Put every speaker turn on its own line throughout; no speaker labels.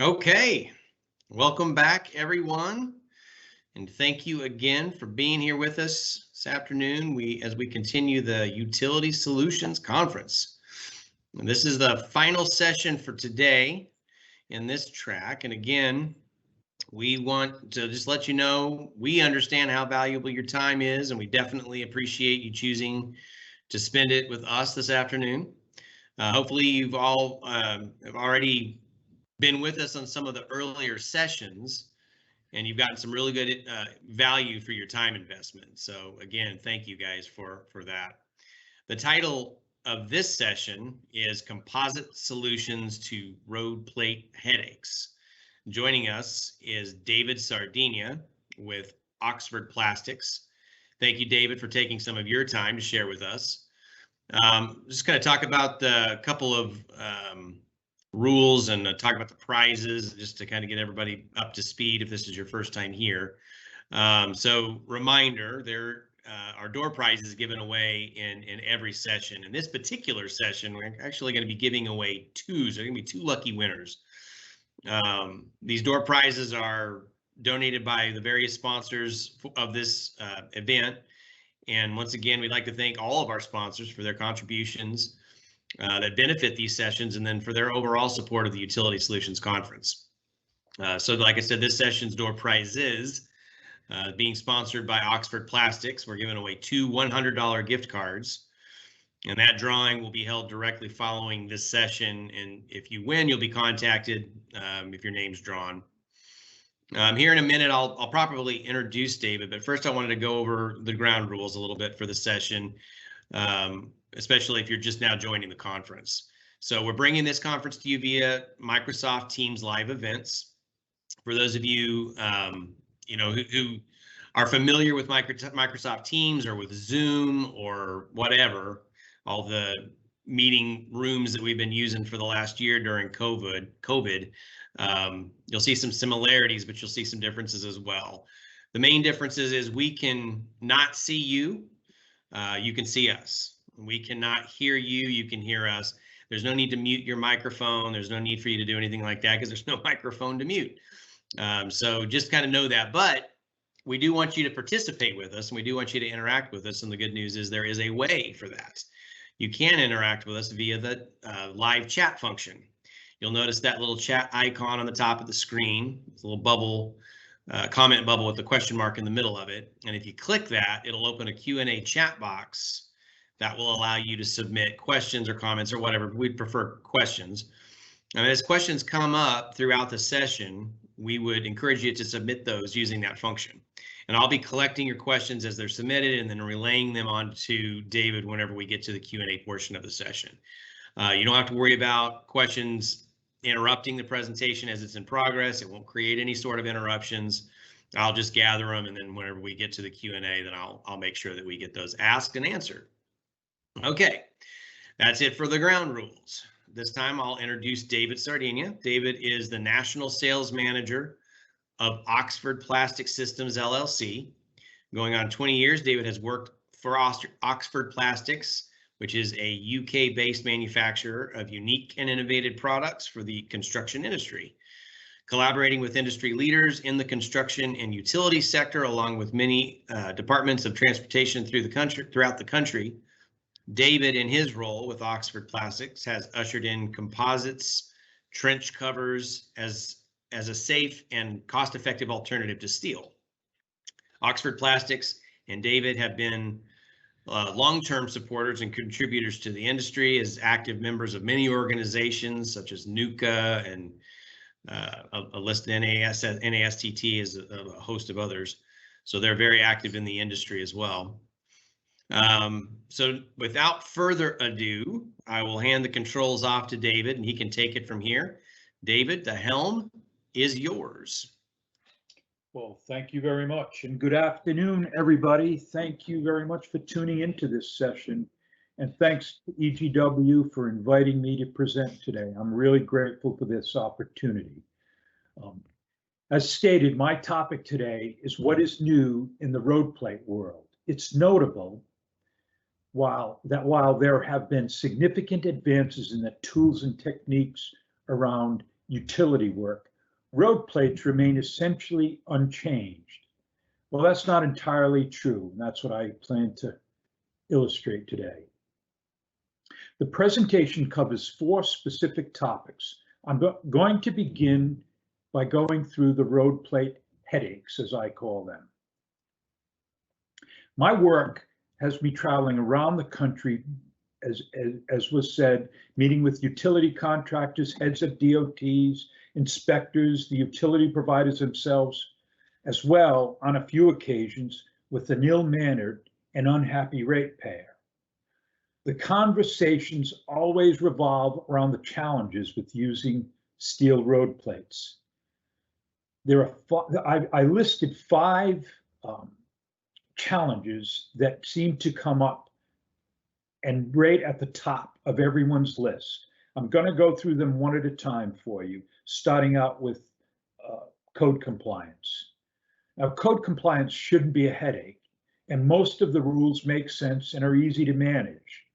Okay, welcome back everyone, and thank you again for being here with us this afternoon as we continue the Utility Solutions Conference. And this is the final session for today in this track, and again, we want to just let you know we understand how valuable your time is, and we definitely appreciate you choosing to spend it with us this afternoon. Hopefully you've all have already been with us on some of the earlier sessions, and you've gotten some really good value for your time investment. So again, thank you guys for that. The title of this session is Composite Solutions to Road Plate Headaches. Joining us is David Sardinha with Oxford Plastics. Thank you, David, for taking some of your time to share with us. Just going to talk about a couple of rules and talk about the prizes, just to kind of get everybody up to speed if this is your first time here. So reminder, there are door prizes given away in every session. In this particular session, we're actually going to be giving away two. So there are going to be two lucky winners. These door prizes are donated by the various sponsors of this event. And once again, we'd like to thank all of our sponsors for their contributions that benefit these sessions, and then for their overall support of the Utility Solutions Conference. So like I said, this session's door prize is being sponsored by Oxford Plastics. We're giving away two $100 gift cards, and that drawing will be held directly following this session. And if you win, you'll be contacted if your name's drawn. Here in a minute, I'll properly introduce David, but first I wanted to go over the ground rules a little bit for the session. Especially if you're just now joining the conference. So we're bringing this conference to you via Microsoft Teams live events. For those of you, who are familiar with Microsoft Teams or with Zoom or whatever, all the meeting rooms that we've been using for the last year during COVID, you'll see some similarities, but you'll see some differences as well. The main differences is we can not see you, you can see us. We cannot hear you, you can hear us. There's no need to mute your microphone. There's no need for you to do anything like that because there's no microphone to mute. So just kind of know that, but we do want you to participate with us, and we do want you to interact with us. And the good news is there is a way for that. You can interact with us via the live chat function. You'll notice that little chat icon on the top of the screen. It's a little bubble, comment bubble with the question mark in the middle of it. And if you click that, it'll open a Q&A chat box that will allow you to submit questions or comments or whatever. We'd prefer questions. And as questions come up throughout the session, we would encourage you to submit those using that function. And I'll be collecting your questions as they're submitted and then relaying them on to David whenever we get to the Q&A portion of the session. You don't have to worry about questions interrupting the presentation as it's in progress. It won't create any sort of interruptions. I'll just gather them, and then whenever we get to the Q&A, then I'll make sure that we get those asked and answered. Okay, that's it for the ground rules. This time I'll introduce David Sardinha. David is the National Sales Manager of Oxford Plastic Systems, LLC. Going on 20 years, David has worked for Oxford Plastics, which is a UK-based manufacturer of unique and innovative products for the construction industry. Collaborating with industry leaders in the construction and utility sector, along with many departments of transportation throughout the country, David, in his role with Oxford Plastics, has ushered in composites, trench covers as a safe and cost-effective alternative to steel. Oxford Plastics and David have been long-term supporters and contributors to the industry as active members of many organizations such as NUCA and a list NASTT is a host of others. So they're very active in the industry as well. So without further ado, I will hand the controls off to David, and he can take it from here. David, the helm is yours.
Well, thank you very much, and good afternoon, everybody. Thank you very much for tuning into this session, and thanks to EGW for inviting me to present today. I'm really grateful for this opportunity. As stated, my topic today is what is new in the road plate world. It's notable while there have been significant advances in the tools and techniques around utility work, road plates remain essentially unchanged. Well, that's not entirely true, and that's what I plan to illustrate today. The presentation covers 4 specific topics. I'm going to begin by going through the road plate headaches, as I call them. My work has me traveling around the country, as was said, meeting with utility contractors, heads of DOTs, inspectors, the utility providers themselves, as well, on a few occasions, with an ill-mannered and unhappy ratepayer. The conversations always revolve around the challenges with using steel road plates. I listed 5 challenges that seem to come up and right at the top of everyone's list. I'm going to go through them one at a time for you, starting out with code compliance. Now, code compliance shouldn't be a headache, and most of the rules make sense and are easy to manage.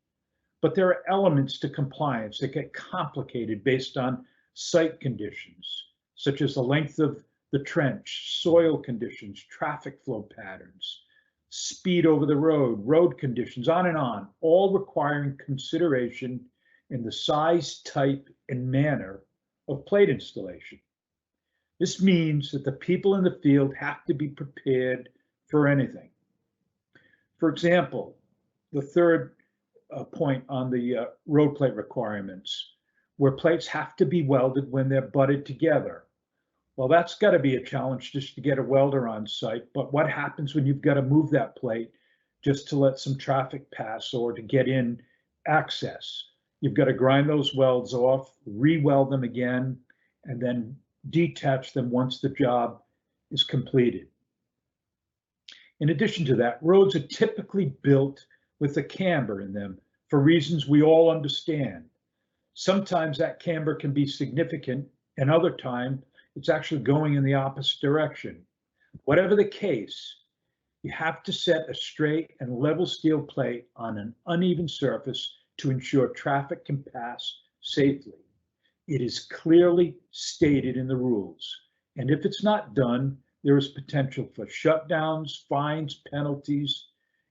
But there are elements to compliance that get complicated based on site conditions, such as the length of the trench, soil conditions, traffic flow patterns, speed over the road conditions, on and on, all requiring consideration in the size, type, and manner of plate installation. This means that the people in the field have to be prepared for anything. For example, the third point on the road plate requirements, where plates have to be welded when they're butted together. Well, that's got to be a challenge just to get a welder on site, but what happens when you've got to move that plate just to let some traffic pass or to get in access? You've got to grind those welds off, re-weld them again, and then detach them once the job is completed. In addition to that, roads are typically built with a camber in them for reasons we all understand. Sometimes that camber can be significant, and other times it's actually going in the opposite direction. Whatever the case, you have to set a straight and level steel plate on an uneven surface to ensure traffic can pass safely. It is clearly stated in the rules, and if it's not done, there is potential for shutdowns, fines, penalties,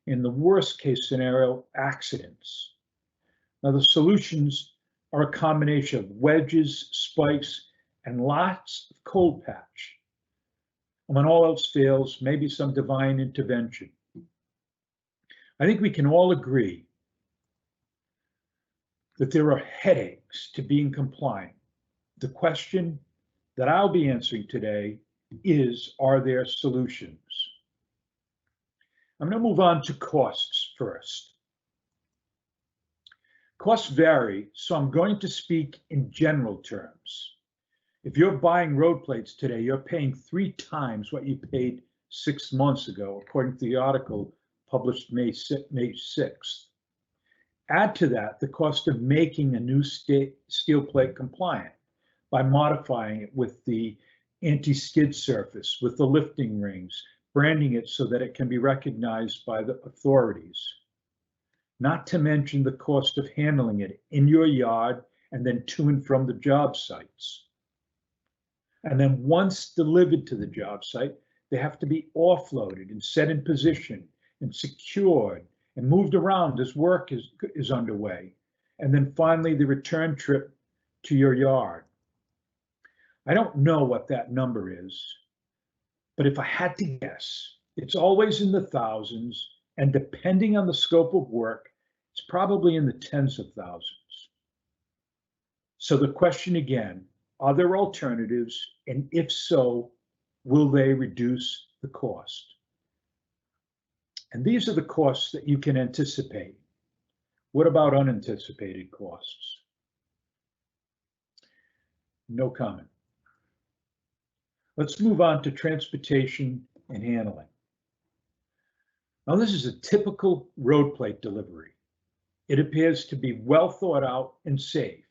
in the worst case scenario, accidents. Now, the solutions are a combination of wedges, spikes, and lots of cold patch. And when all else fails, maybe some divine intervention. I think we can all agree that there are headaches to being compliant. The question that I'll be answering today is, are there solutions? I'm going to move on to costs first. Costs vary, so I'm going to speak in general terms. If you're buying road plates today, you're paying 3 times what you paid 6 months ago, according to the article published May 6th. Add to that the cost of making a new steel plate compliant by modifying it with the anti-skid surface, with the lifting rings, branding it so that it can be recognized by the authorities. Not to mention the cost of handling it in your yard and then to and from the job sites. And then once delivered to the job site, they have to be offloaded and set in position and secured and moved around as work is underway. And then finally, the return trip to your yard. I don't know what that number is, but if I had to guess, it's always in the thousands, and depending on the scope of work, it's probably in the tens of thousands. So the question again, are there alternatives? And if so, will they reduce the cost? And these are the costs that you can anticipate. What about unanticipated costs? No comment. Let's move on to transportation and handling. Now, this is a typical road plate delivery. It appears to be well thought out and safe.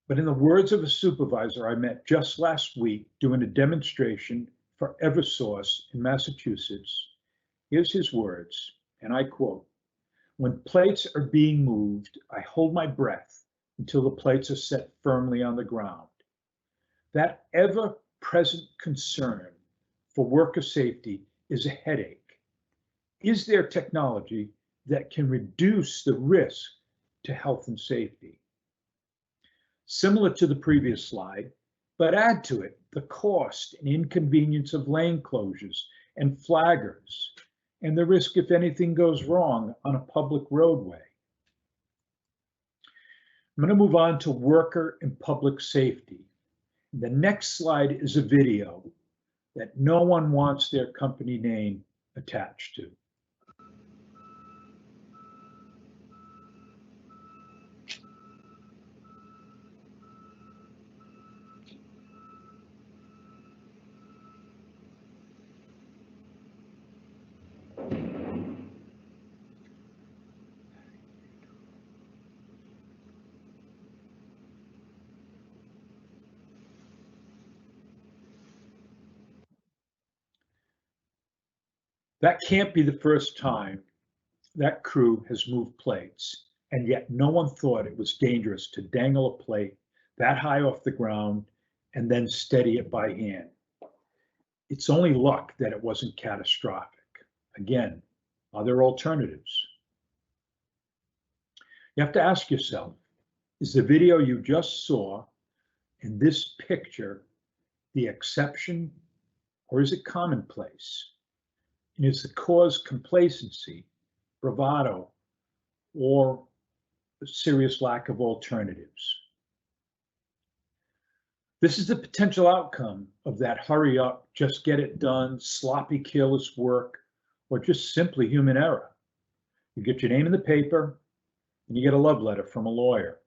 But in the words of a supervisor I met just last week doing a demonstration for Eversource in Massachusetts, here's his words, and I quote, "When plates are being moved, I hold my breath until the plates are set firmly on the ground. That ever-present concern for worker safety is a headache. Is there technology that can reduce the risk to health and safety? Similar to the previous slide, but add to it the cost and inconvenience of lane closures and flaggers, and the risk if anything goes wrong on a public roadway. I'm going to move on to worker and public safety. The next slide is a video that no one wants their company name attached to. That can't be the first time that crew has moved plates, and yet no one thought it was dangerous to dangle a plate that high off the ground and then steady it by hand. It's only luck that it wasn't catastrophic. Again, are there alternatives? You have to ask yourself, is the video you just saw and this picture the exception, or is it commonplace? And is the cause complacency, bravado, or a serious lack of alternatives? This is the potential outcome of that hurry up, just get it done, sloppy, careless work, or just simply human error. You get your name in the paper and you get a love letter from a lawyer.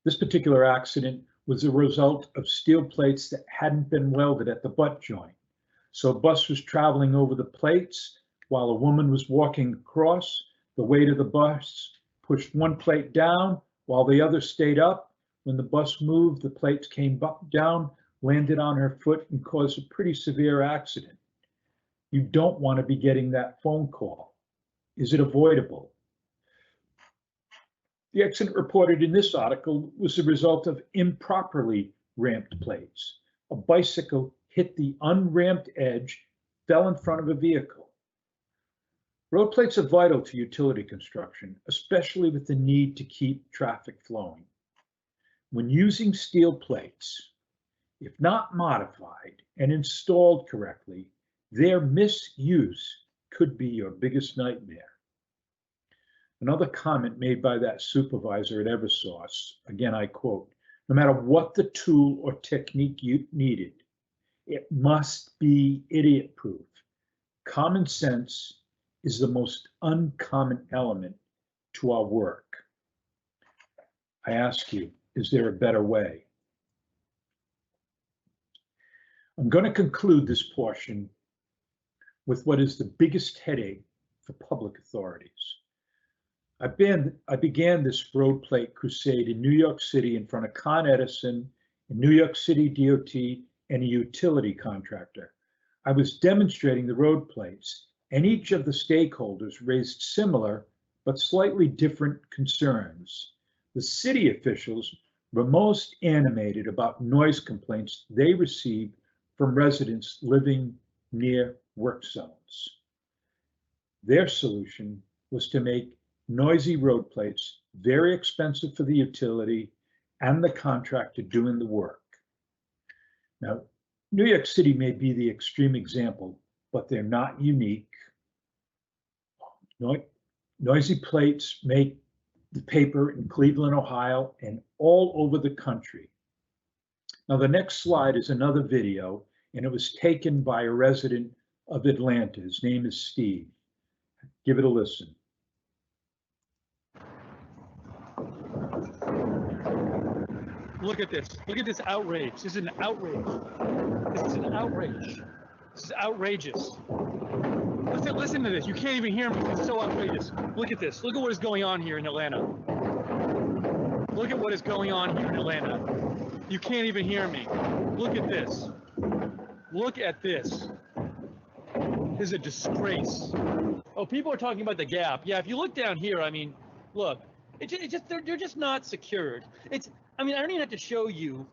This particular accident was a result of steel plates that hadn't been welded at the butt joint. So a bus was traveling over the plates while a woman was walking across. The weight of the bus pushed one plate down while the other stayed up. When the bus moved, the plates came down, landed on her foot, and caused a pretty severe accident. You don't want to be getting that phone call. Is it avoidable? The accident reported in this article was the result of improperly ramped plates. A bicycle hit the unramped edge, fell in front of a vehicle. Road plates are vital to utility construction, especially with the need to keep traffic flowing. When using steel plates, if not modified and installed correctly, their misuse could be your biggest nightmare. Another comment made by that supervisor at Eversource, again I quote, "No matter what the tool or technique you needed, it must be idiot-proof. Common sense is the most uncommon element to our work." I ask you, is there a better way? I'm going to conclude this portion with what is the biggest headache for public authorities. I began this road plate crusade in New York City in front of Con Edison, in New York City DOT, and a utility contractor. I was demonstrating the road plates, and each of the stakeholders raised similar but slightly different concerns. The city officials were most animated about noise complaints they received from residents living near work zones. Their solution was to make noisy road plates very expensive for the utility and the contractor doing the work. Now, New York City may be the extreme example, but they're not unique. Noisy plates make the paper in Cleveland, Ohio, and all over the country. Now, the next slide is another video, and it was taken by a resident of Atlanta. His name is Steve. Give it a listen.
Look at this. Look at this outrage. This is an outrage. This is an outrage. This is outrageous. Listen to this. You can't even hear me. It's so outrageous. Look at this. Look at what is going on here in Atlanta. Look at what is going on here in Atlanta. You can't even hear me. Look at this. Look at this. This is a disgrace. Oh, people are talking about the gap. Yeah, if you look down here, I mean, look, they're just not secured. I mean, I don't even have to show you.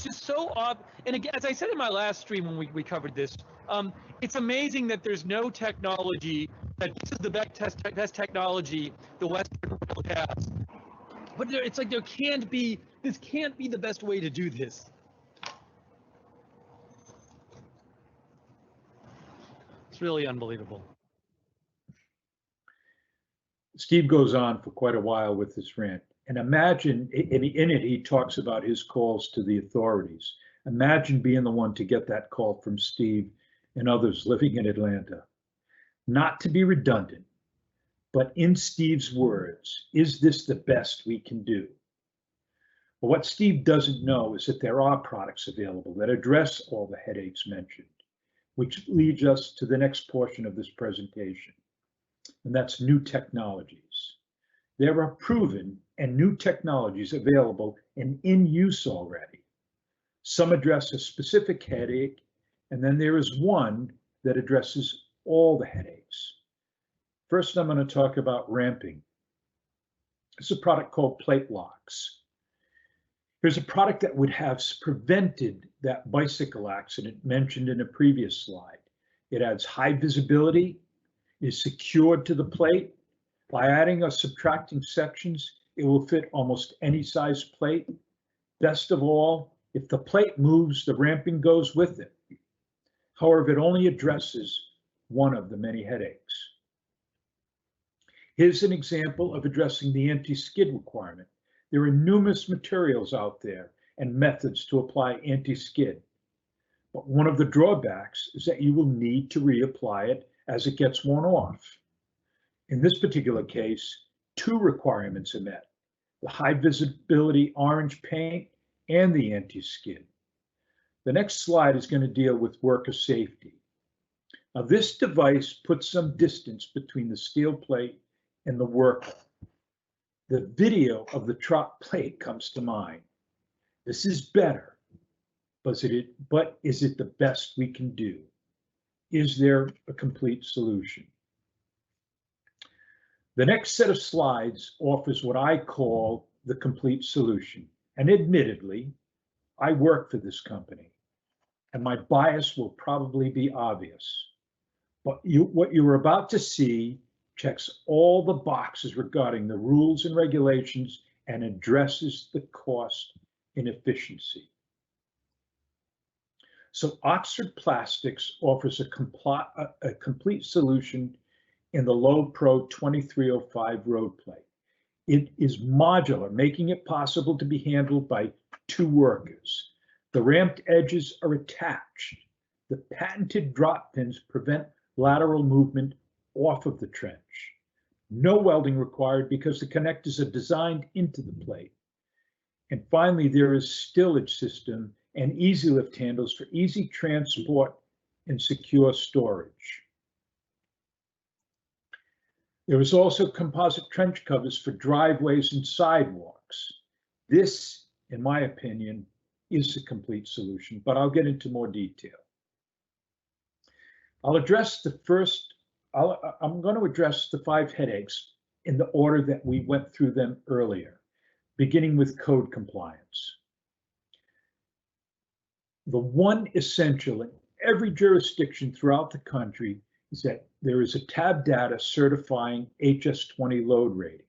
It's just so odd. And again, as I said in my last stream when we covered this, it's amazing that there's no technology, that this is the best technology the Western world has. But it's like this can't be the best way to do this. It's really unbelievable.
Steve goes on for quite a while with this rant. And imagine, in it, he talks about his calls to the authorities. Imagine being the one to get that call from Steve and others living in Atlanta. Not to be redundant, but in Steve's words, is this the best we can do? Well, what Steve doesn't know is that there are products available that address all the headaches mentioned, which leads us to the next portion of this presentation, and that's new technologies. There are proven and new technologies available and in use already. Some address a specific headache, and then there is one that addresses all the headaches. First, I'm going to talk about ramping. It's a product called plate locks. Here's a product that would have prevented that bicycle accident mentioned in a previous slide. It adds high visibility, is secured to the plate. By adding or subtracting sections, it will fit almost any size plate. Best of all, if the plate moves, the ramping goes with it. However, it only addresses one of the many headaches. Here's an example of addressing the anti-skid requirement. There are numerous materials out there and methods to apply anti-skid. But one of the drawbacks is that you will need to reapply it as it gets worn off. In this particular case, two requirements are met: the high visibility orange paint and the anti-skid. The next slide is going to deal with worker safety. Now, this device puts some distance between the steel plate and the worker. The video of the truck plate comes to mind. This is better, but is it the best we can do? Is there a complete solution? The next set of slides offers what I call the complete solution. And admittedly, I work for this company, and my bias will probably be obvious. But what you're about to see checks all the boxes regarding the rules and regulations and addresses the cost inefficiency. So Oxford Plastics offers a complete solution in the Low Pro 2305 road plate. It is modular, making it possible to be handled by two workers. The ramped edges are attached. The patented drop pins prevent lateral movement off of the trench. No welding required because the connectors are designed into the plate. And finally, there is stillage system and easy lift handles for easy transport and secure storage. There is also composite trench covers for driveways and sidewalks. This, in my opinion, is a complete solution, but I'll get into more detail. I'm going to address the 5 headaches in the order that we went through them earlier, beginning with code compliance. The one essential in every jurisdiction throughout the country is that there is a tab data certifying HS20 load rating.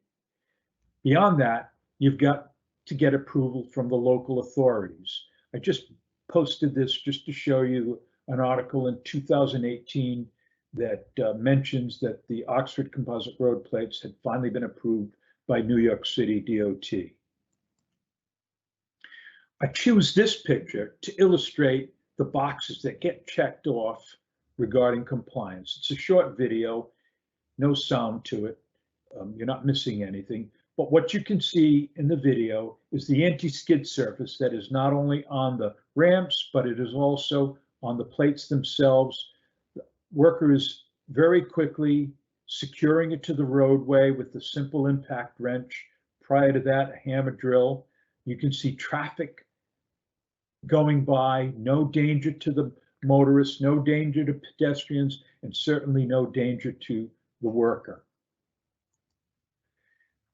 Beyond that, you've got to get approval from the local authorities. I just posted this just to show you an article in 2018 that mentions that the Oxford composite road plates had finally been approved by New York City DOT. I choose this picture to illustrate the boxes that get checked off regarding compliance. It's a short video, no sound to it. You're not missing anything. But what you can see in the video is the anti-skid surface that is not only on the ramps, but it is also on the plates themselves. The worker is very quickly securing it to the roadway with a simple impact wrench. Prior to that, a hammer drill. You can see traffic going by, no danger to the motorists, no danger to pedestrians, and certainly no danger to the worker.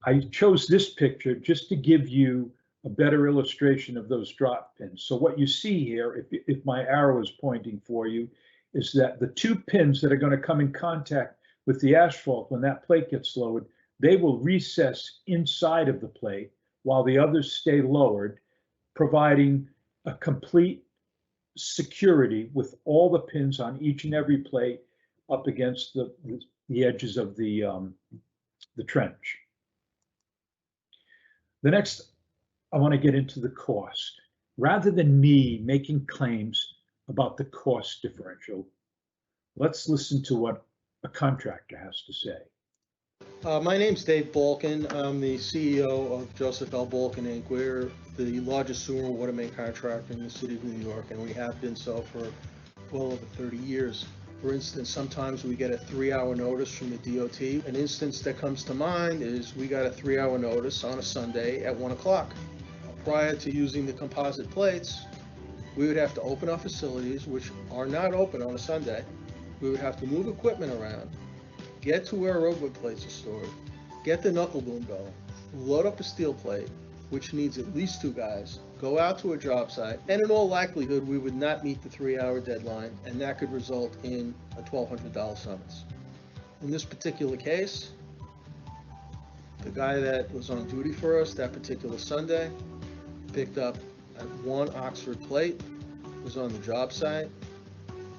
I chose this picture just to give you a better illustration of those drop pins. So what you see here, if my arrow is pointing for you, is that the two pins that are going to come in contact with the asphalt when that plate gets lowered, they will recess inside of the plate while the others stay lowered, providing a complete security with all the pins on each and every plate up against the edges of the trench. The next, I want to get into the cost. Rather than me making claims about the cost differential, let's listen to what a contractor has to say.
My name's Dave Balkin. I'm the CEO of Joseph L. Balkin Inc. We're the largest sewer and water main contractor in the city of New York, and we have been so for well over 30 years. For instance, sometimes we get a 3-hour notice from the DOT. An instance that comes to mind is we got a 3-hour notice on a Sunday at 1 o'clock. Prior to using the composite plates, we would have to open our facilities, which are not open on a Sunday. We would have to move equipment around, get to where roadwood plates are stored, get the knuckle boom going, load up a steel plate, which needs at least 2 guys, go out to a job site, and in all likelihood, we would not meet the 3-hour deadline, and that could result in a $1,200 summons. In this particular case, the guy that was on duty for us that particular Sunday picked up at 1 Oxford plate, was on the job site,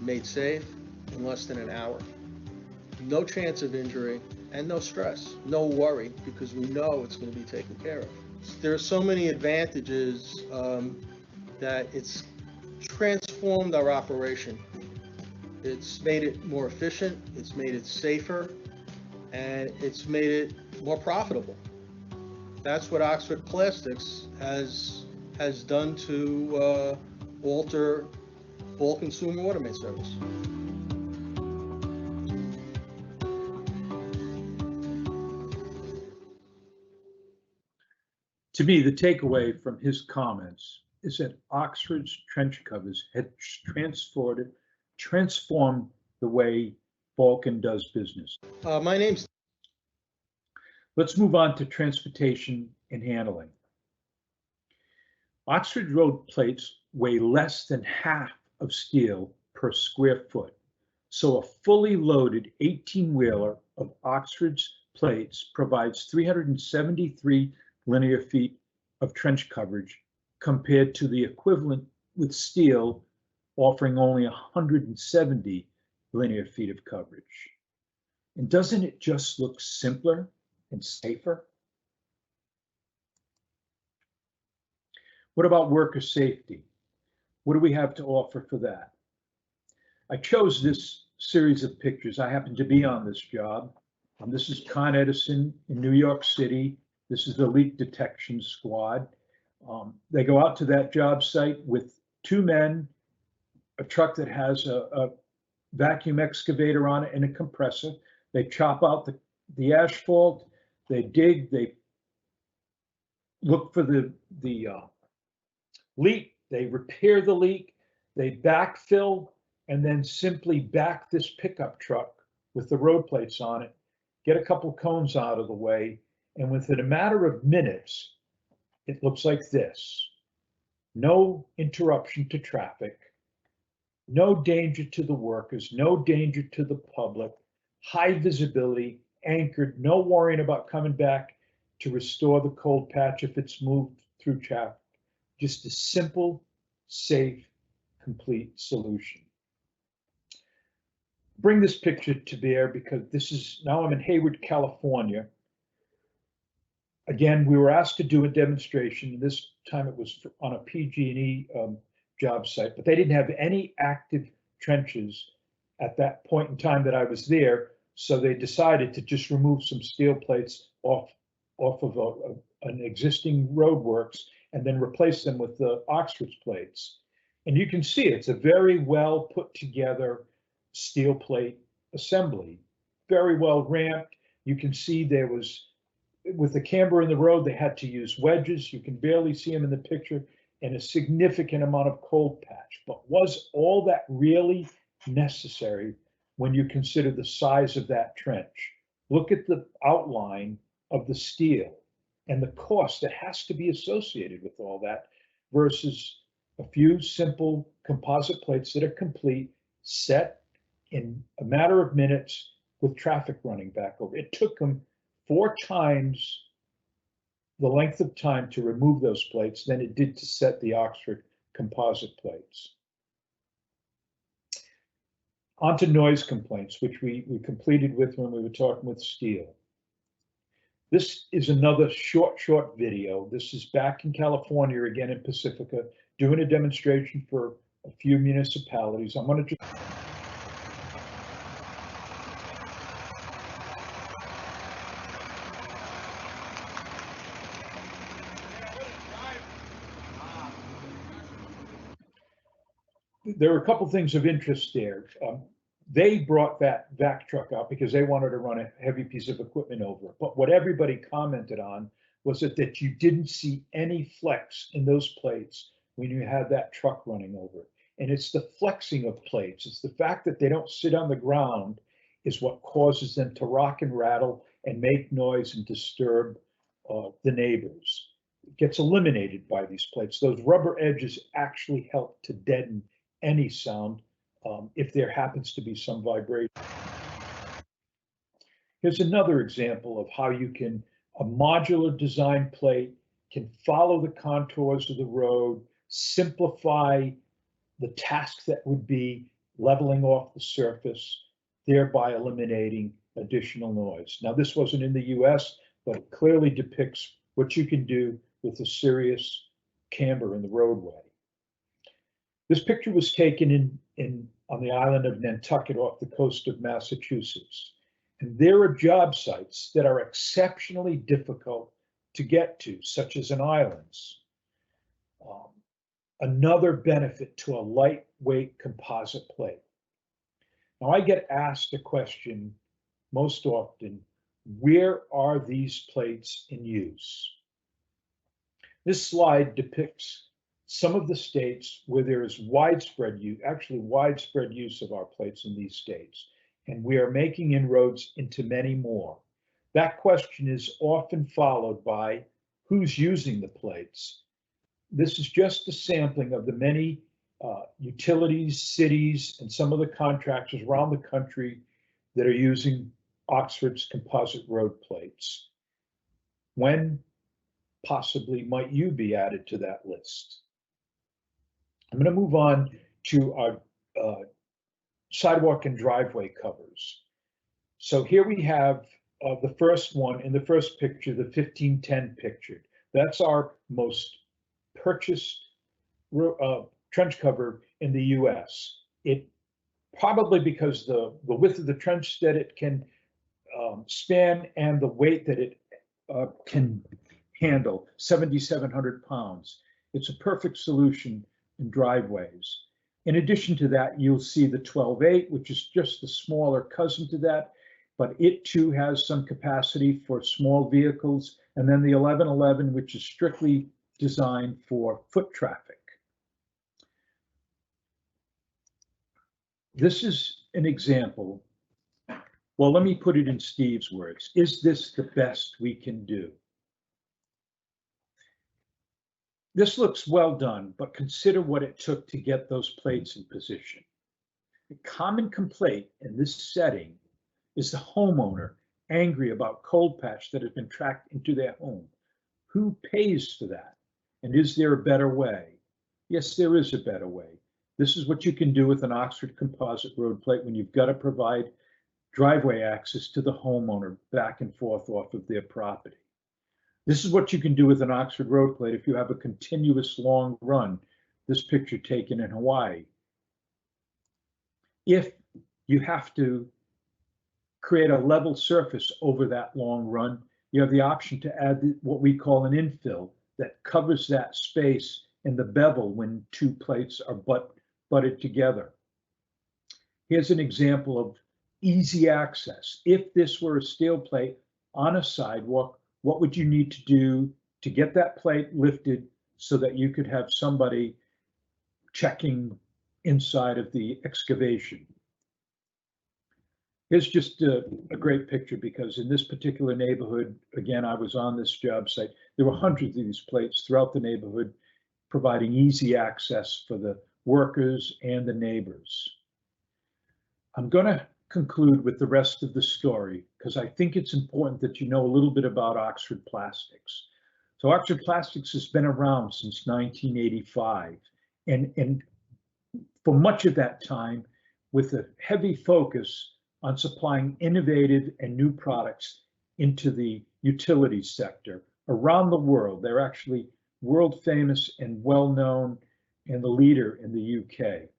made safe in less than an hour. No chance of injury and no stress, no worry, because we know it's going to be taken care of. There are so many advantages that it's transformed our operation. It's made it more efficient, it's made it safer, and it's made it more profitable. That's what Oxford Plastics has done to alter bulk and sewer water main service.
To me, the takeaway from his comments is that Oxford's trench covers had transformed the way Balkin does business.
My name's...
Let's move on to transportation and handling. Oxford road plates weigh less than half of steel per square foot. So a fully loaded 18-wheeler of Oxford's plates provides 373 linear feet of trench coverage compared to the equivalent with steel offering only 170 linear feet of coverage. And doesn't it just look simpler and safer? What about worker safety? What do we have to offer for that? I chose this series of pictures. I happen to be on this job. This is Con Edison in New York City. This is the leak detection squad. They go out to that job site with 2 men, a truck that has a vacuum excavator on it and a compressor. They chop out the asphalt, they dig, they look for the leak, they repair the leak, they backfill, and then simply back this pickup truck with the road plates on it, get a couple cones out of the way, and within a matter of minutes, it looks like this. No interruption to traffic, no danger to the workers, no danger to the public, high visibility, anchored, no worrying about coming back to restore the cold patch if it's moved through traffic. Just a simple, safe, complete solution. Bring this picture to bear because now I'm in Hayward, California. Again, we were asked to do a demonstration. This time it was on a PG&E job site, but they didn't have any active trenches at that point in time that I was there. So they decided to just remove some steel plates off of an existing roadworks and then replace them with the Oxford's plates. And you can see it's a very well put together steel plate assembly, very well ramped. You can see there was, with the camber in the road, they had to use wedges. You can barely see them in the picture, and a significant amount of cold patch. But was all that really necessary when you consider the size of that trench? Look at the outline of the steel and the cost that has to be associated with all that versus a few simple composite plates that are complete, set in a matter of minutes with traffic running back over. It took them 4 times the length of time to remove those plates than it did to set the Oxford composite plates. On to noise complaints, which we completed with when we were talking with Steele. This is another short video. This is back in California, again in Pacifica, doing a demonstration for a few municipalities. I'm going to just there were a couple things of interest there. They brought that vac truck out because they wanted to run a heavy piece of equipment over it. But what everybody commented on was that you didn't see any flex in those plates when you had that truck running over it. And it's the flexing of plates. It's the fact that they don't sit on the ground is what causes them to rock and rattle and make noise and disturb the neighbors. It gets eliminated by these plates. Those rubber edges actually help to deaden any sound if there happens to be some vibration. Here's another example of how you can, a modular design plate can follow the contours of the road, simplify the task that would be leveling off the surface, thereby eliminating additional noise. Now, this wasn't in the US, but it clearly depicts what you can do with a serious camber in the roadway. This picture was taken on the island of Nantucket off the coast of Massachusetts. And there are job sites that are exceptionally difficult to get to, such as an islands. Another benefit to a lightweight composite plate. Now, I get asked a question most often, where are these plates in use? This slide depicts some of the states where there is widespread use, actually widespread use of our plates in these states, and we are making inroads into many more. That question is often followed by who's using the plates. This is just a sampling of the many utilities, cities, and some of the contractors around the country that are using Oxford's composite road plates. When possibly might you be added to that list? I'm going to move on to our sidewalk and driveway covers. So here we have the first one in the first picture, the 1510 picture. That's our most purchased trench cover in the US. It probably because the width of the trench that it can span and the weight that it can handle, 7,700 pounds. It's a perfect solution in driveways. In addition to that, you'll see the 12.8, which is just the smaller cousin to that, but it too has some capacity for small vehicles. And then the 1111, which is strictly designed for foot traffic. This is an example. Well, let me put it in Steve's words. Is this the best we can do? This looks well done, but consider what it took to get those plates in position. A common complaint in this setting is the homeowner angry about cold patch that has been tracked into their home. Who pays for that? And is there a better way? Yes, there is a better way. This is what you can do with an Oxford composite road plate when you've got to provide driveway access to the homeowner back and forth off of their property. This is what you can do with an Oxford road plate if you have a continuous long run. This picture taken in Hawaii. If you have to create a level surface over that long run, you have the option to add what we call an infill that covers that space in the bevel when two plates are butted together. Here's an example of easy access. If this were a steel plate on a sidewalk, what would you need to do to get that plate lifted so that you could have somebody checking inside of the excavation? Here's just a great picture, because in this particular neighborhood, again, I was on this job site, there were hundreds of these plates throughout the neighborhood, providing easy access for the workers and the neighbors. I'm going to conclude with the rest of the story, because I think it's important that you know a little bit about Oxford Plastics. So Oxford Plastics has been around since 1985, and for much of that time, with a heavy focus on supplying innovative and new products into the utility sector around the world. They're actually world famous and well known, and the leader in the UK.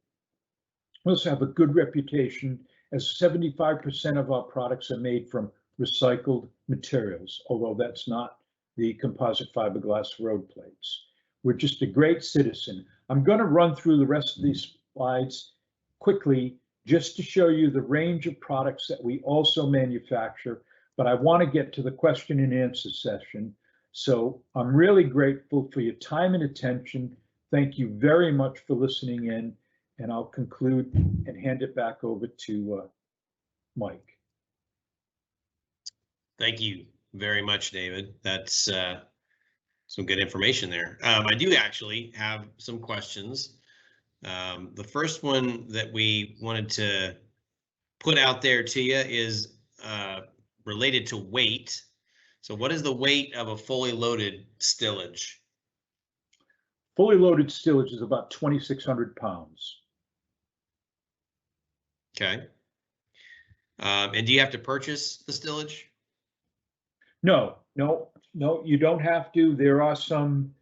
We also have a good reputation, as 75% of our products are made from recycled materials, although that's not the composite fiberglass road plates. We're just a great citizen. I'm going to run through the rest of these slides quickly, just to show you the range of products that we also manufacture, but I want to get to the question and answer session. So I'm really grateful for your time and attention. Thank you very much for listening in, and I'll conclude and hand it back over to Mike.
Thank you very much, David. That's some good information there. I do actually have some questions. The first one that we wanted to put out there to you is related to weight. So what is the weight of a fully loaded stillage?
Fully loaded stillage is about 2,600 pounds.
Okay. And do you have to purchase the stillage?
No, you don't have to. There are some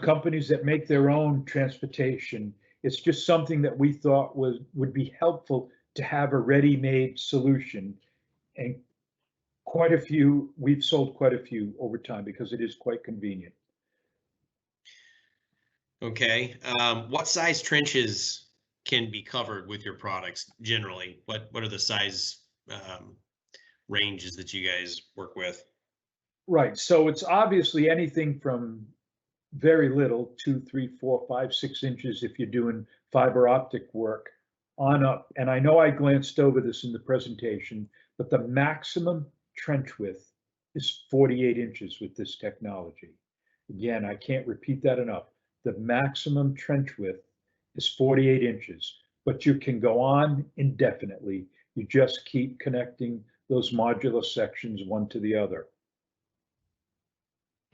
companies that make their own transportation. It's just something that we thought would be helpful to have a ready-made solution, and we've sold quite a few over time because it is quite convenient.
Okay. What size trenches can be covered with your products generally? What are the size ranges that you guys work with?
Right. So it's obviously anything from very little, 2, 3, 4, 5, 6 inches if you're doing fiber optic work on up. And I know I glanced over this in the presentation, but the maximum trench width is 48 inches with this technology. Again, I can't repeat that enough. The maximum trench width is 48 inches, but you can go on indefinitely. You just keep connecting those modular sections one to the other.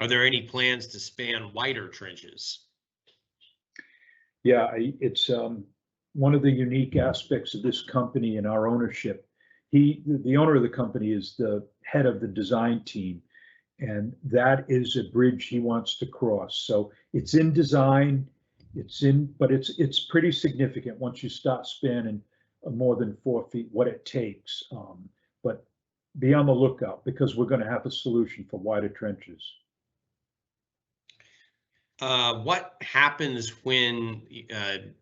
Are there any plans to span wider trenches?
Yeah, it's one of the unique aspects of this company and our ownership. The owner of the company is the head of the design team, and that is a bridge he wants to cross. So it's in design, but it's pretty significant once you start spanning more than 4 feet, what it takes. But be on the lookout, because we're going to have a solution for wider trenches.
What happens when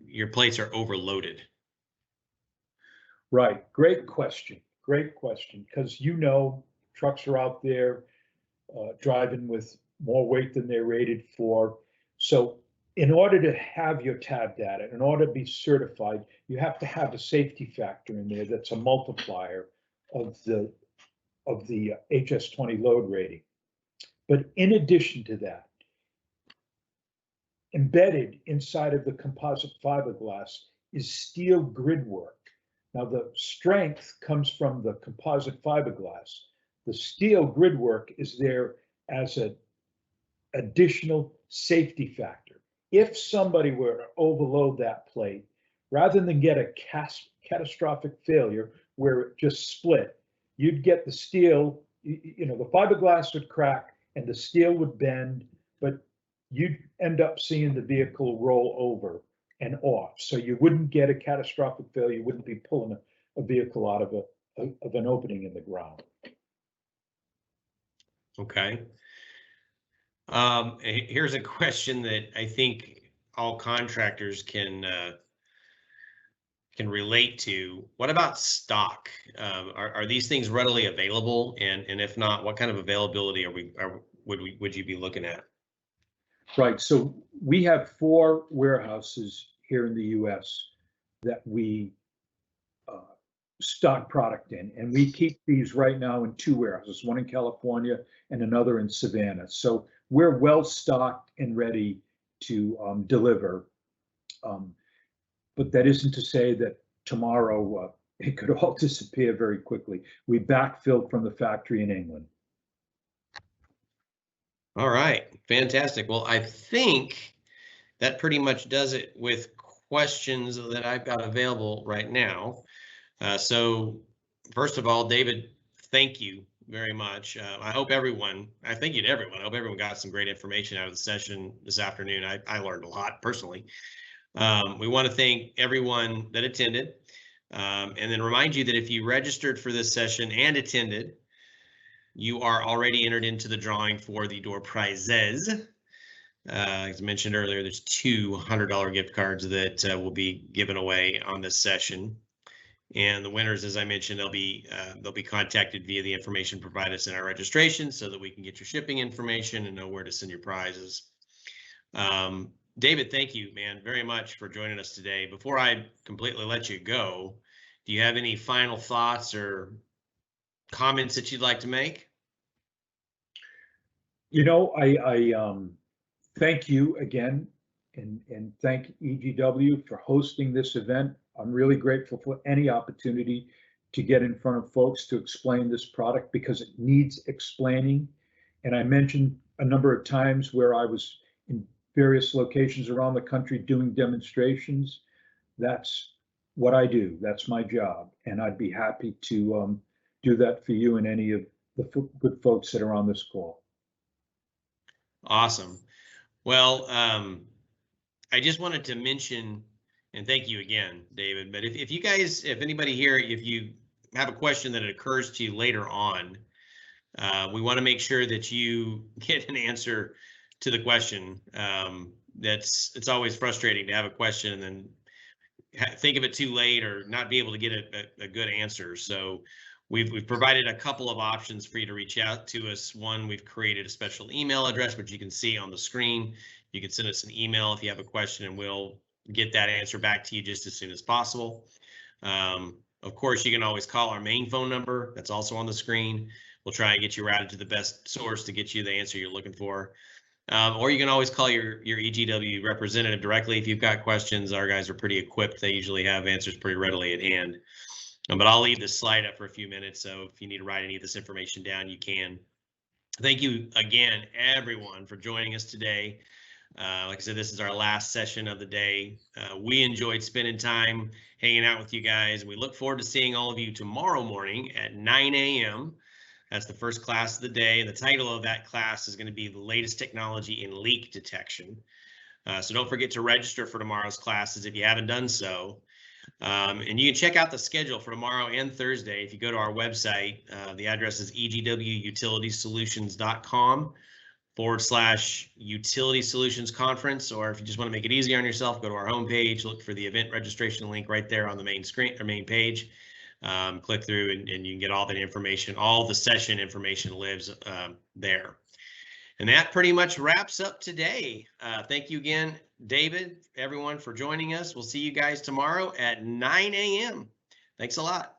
your plates are overloaded?
Right, great question, because trucks are out there driving with more weight than they're rated for. So in order to have your tab data, in order to be certified, you have to have a safety factor in there that's a multiplier of the HS20 load rating. But in addition to that, embedded inside of the composite fiberglass is steel grid work. Now, the strength comes from the composite fiberglass. The steel grid work is there as an additional safety factor. If somebody were to overload that plate, rather than get a catastrophic failure where it just split, you'd get the steel, the fiberglass would crack and the steel would bend, but you'd end up seeing the vehicle roll over and off. So you wouldn't get a catastrophic failure. You wouldn't be pulling a vehicle out of an opening in the ground.
Okay. Here's a question that I think all contractors can relate to. What about stock? Are these things readily available? And if not, what kind of availability would you be looking at?
Right. So we have 4 warehouses here in the U.S. that we stock product in. And we keep these right now in 2 warehouses, one in California and another in Savannah. So we're well stocked and ready to deliver. But that isn't to say that tomorrow it could all disappear very quickly. We backfilled from the factory in England.
All right, fantastic. Well, I think that pretty much does it with questions that I've got available right now. So first of all, David, thank you very much. I hope everyone got some great information out of the session this afternoon. I learned a lot personally. We want to thank everyone that attended, and then remind you that if you registered for this session and attended, you are already entered into the drawing for the door prizes. As mentioned earlier, there's 2 $100 gift cards that will be given away on this session. And the winners, as I mentioned, they'll be contacted via the information provided us in our registration so that we can get your shipping information and know where to send your prizes. David, thank you, man, very much for joining us today. Before I completely let you go, do you have any final thoughts or comments that you'd like to make?
You know, I thank you again, and thank EGW for hosting this event. I'm really grateful for any opportunity to get in front of folks to explain this product because it needs explaining. And I mentioned a number of times where I was in various locations around the country doing demonstrations. That's what I do. That's my job. And I'd be happy to do that for you and any of the good folks that are on this call.
Awesome. Well, I just wanted to mention, and thank you again, David, but if you guys, if anybody here, if you have a question that occurs to you later on, we want to make sure that you get an answer to the question. It's always frustrating to have a question and then think of it too late or not be able to get a good answer. So we've provided a couple of options for you to reach out to us. One, we've created a special email address, which you can see on the screen. You can send us an email if you have a question and we'll get that answer back to you just as soon as possible. Of course, you can always call our main phone number. That's also on the screen. We'll try and get you routed to the best source to get you the answer you're looking for. Or you can always call your EGW representative directly if you've got questions. Our guys are pretty equipped. They usually have answers pretty readily at hand. But I'll leave this slide up for a few minutes, so if you need to write any of this information down, you can. Thank you again, everyone, for joining us today. Like I said, this is our last session of the day. We enjoyed spending time hanging out with you guys. We look forward to seeing all of you tomorrow morning at 9 a.m. That's the first class of the day. And the title of that class is going to be the latest technology in leak detection. So don't forget to register for tomorrow's classes if you haven't done so. And you can check out the schedule for tomorrow and Thursday. If you go to our website, the address is egwutilitysolutions.com/utility solutions conference. Or if you just want to make it easier on yourself, go to our homepage, look for the event registration link right there on the main screen or main page. Click through and you can get all that information. All the session information lives there. And that pretty much wraps up today. Thank you again, David, everyone, for joining us. We'll see you guys tomorrow at 9 a.m. Thanks a lot.